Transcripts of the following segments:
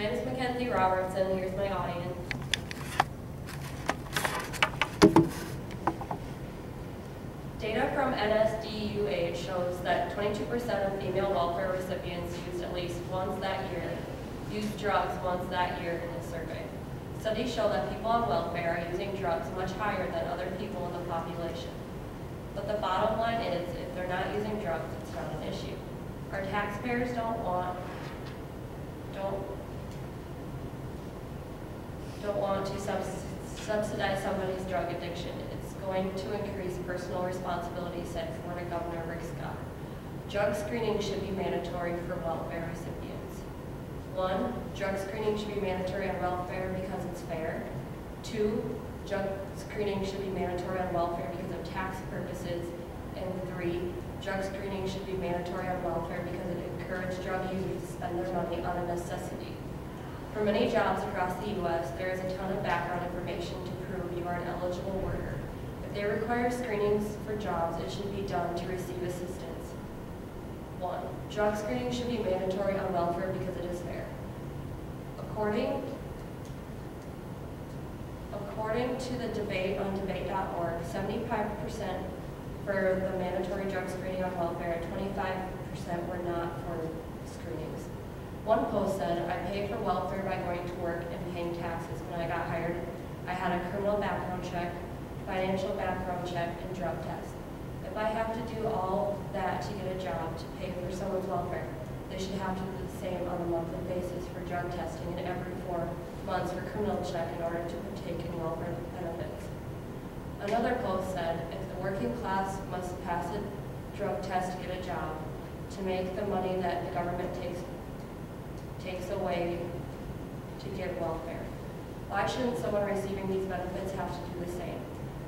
My name is McKenzie Robertson. Here's my audience. Data from NSDUH shows that 22% of female welfare recipients used drugs once that year in a survey. Studies show that people on welfare are using drugs much higher than other people in the population. But the bottom line is, if they're not using drugs, it's not an issue. Our taxpayers don't want to subsidize somebody's drug addiction. It's going to increase personal responsibility, said Florida Governor Rick Scott. Drug screening should be mandatory for welfare recipients. 1, drug screening should be mandatory on welfare because it's fair. 2, drug screening should be mandatory on welfare because of tax purposes. And 3, drug screening should be mandatory on welfare because it encourages drug users to spend their money on a necessity. For many jobs across the U.S., there is a ton of background information to prove you are an eligible worker. If they require screenings for jobs, it should be done to receive assistance. 1, drug screening should be mandatory on welfare because it is fair. According to the debate on debate.org, 75% for the mandatory drug screening on welfare, 25% were not for screenings. One post said, I paid for welfare by going to work and paying taxes. When I got hired, I had a criminal background check, financial background check, and drug test. If I have to do all that to get a job to pay for someone's welfare, they should have to do the same on a monthly basis for drug testing and every 4 months for criminal check in order to partake in welfare benefits. Another post said, if the working class must pass a drug test to get a job, to make the money that the government takes away to give welfare, why shouldn't someone receiving these benefits have to do the same?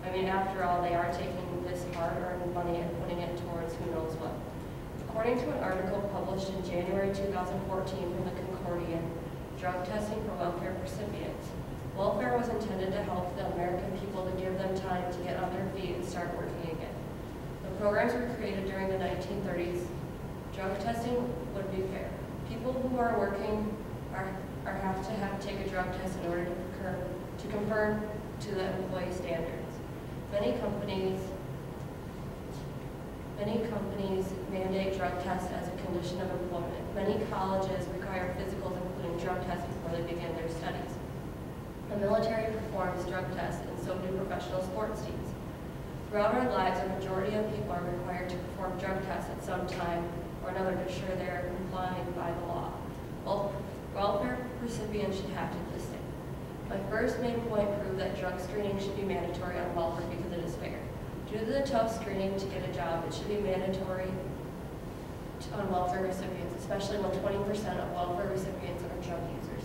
I mean, after all, they are taking this hard-earned money and putting it towards who knows what. According to an article published in January 2014 from the Concordian, Drug Testing for Welfare Recipients, welfare was intended to help the American people to give them time to get on their feet and start working again. The programs were created during the 1930s. Drug testing would be fair. People who are working have to take a drug test in order to conform to the employee standards. Many companies mandate drug tests as a condition of employment. Many colleges require physicals including drug tests before they begin their studies. The military performs drug tests, and so do professional sports teams. Throughout our lives, a majority of people are required to perform drug tests at some time or another to ensure they are complying by the law. Welfare recipients should have to do the same. My first main point proved that drug screening should be mandatory on welfare because it is fair. Due to the tough screening to get a job, it should be mandatory on welfare recipients, especially when 20% of welfare recipients are drug users.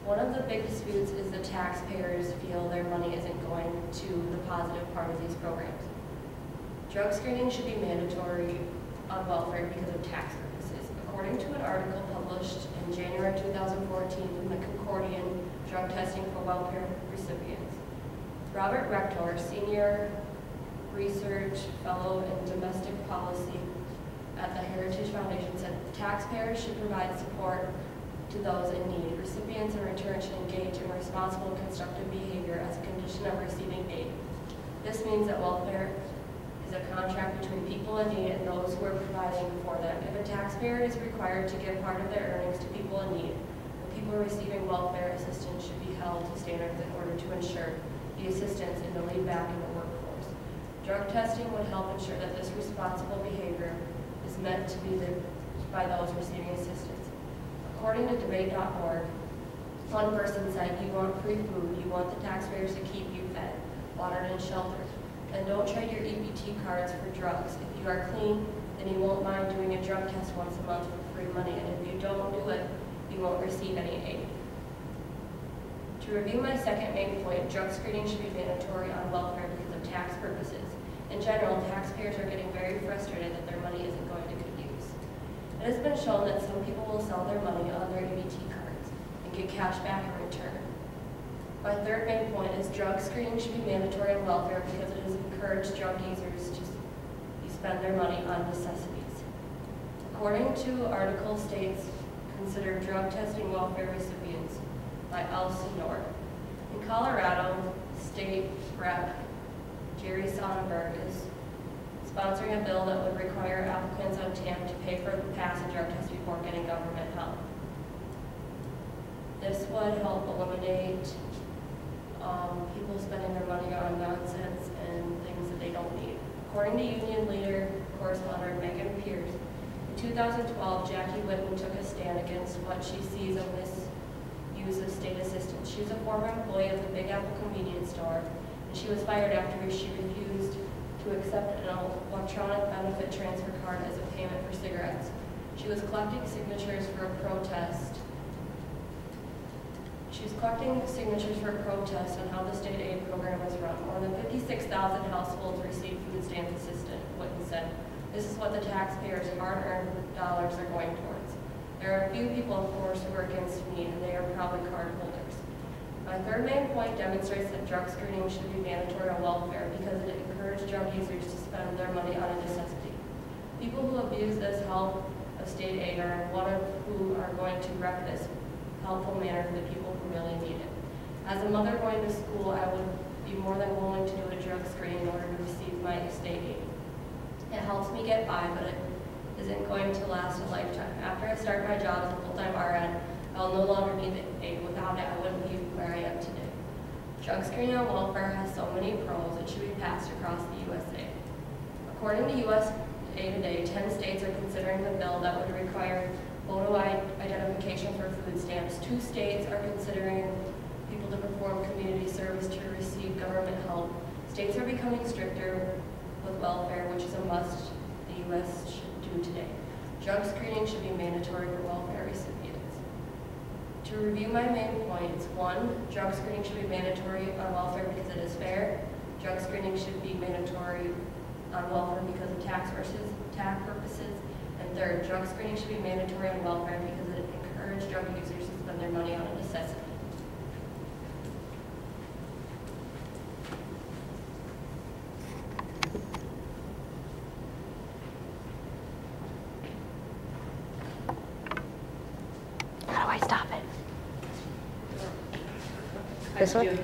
One of the big disputes is the taxpayers feel their money isn't going to the positive part of these programs. Drug screening should be mandatory on welfare because of tax purposes. According to an article published in January 2014 from the Concordian, Drug Testing for Welfare Recipients, Robert Rector, Senior Research Fellow in Domestic Policy at the Heritage Foundation, said taxpayers should provide support to those in need. Recipients in return should engage in responsible and constructive behavior as a condition of receiving aid. This means that welfare is a contract between people in need and those who are providing for them. If a taxpayer is required to give part of their earnings to people in need, the people receiving welfare assistance should be held to standards in order to ensure the assistance and to lead back in the workforce. Drug testing would help ensure that this responsible behavior is meant to be by those receiving assistance. According to debate.org, one person said, you want free food, you want the taxpayers to keep you fed, watered, and sheltered. And don't trade your EBT cards for drugs. If you are clean, then you won't mind doing a drug test once a month for free money, and if you don't do it, you won't receive any aid. To review my second main point, drug screening should be mandatory on welfare because of tax purposes. In general, taxpayers are getting very frustrated that their money isn't going to good use. It has been shown that some people will sell their money on their EBT cards and get cash back in return. My third main point is drug screening should be mandatory on welfare because it has encouraged drug users to spend their money on necessities. According to article states, consider drug testing welfare recipients by Elsinore. In Colorado, State Rep. Jerry Sonnenberg is sponsoring a bill that would require applicants on TAMP to pay for the pass a drug test before getting government help. This would help eliminate people spending their money on nonsense and things that they don't need. According to union leader correspondent Megan Pierce, in 2012, Jackie Whitman took a stand against what she sees as misuse of state assistance. She's a former employee of the Big Apple convenience store, and she was fired after she refused to accept an electronic benefit transfer card as a payment for cigarettes. She was collecting signatures for a protest. She's collecting signatures for a protest on how the state aid program is run. More than 56,000 households receive food stamp assistance, Whitman said. This is what the taxpayers' hard-earned dollars are going towards. There are a few people, of course, who are against me, and they are probably card holders. My third main point demonstrates that drug screening should be mandatory on welfare because it encourages drug users to spend their money on a necessity. People who abuse this help of state aid are one of who are going to wreck this helpful manner for the people who really need it. As a mother going to school, I would be more than willing to do a drug screening in order to receive my state aid. It helps me get by, but it isn't going to last a lifetime. After I start my job as a full-time RN, I'll no longer need the aid. Without it, I wouldn't be where I am today. Drug screening on welfare has so many pros, it should be passed across the USA. According to USA Today, 10 states are considering the bill that would require photo identification for food stamps. 2 states are considering people to perform community service to receive government help. States are becoming stricter with welfare, which is a must the U.S. should do today. Drug screening should be mandatory for welfare recipients. To review my main points, 1, drug screening should be mandatory on welfare because it is fair. Drug screening should be mandatory on welfare because of tax purposes. And 3rd, drug screening should be mandatory on welfare because it encourages drug users to spend their money on a necessity. How do I stop it? This one?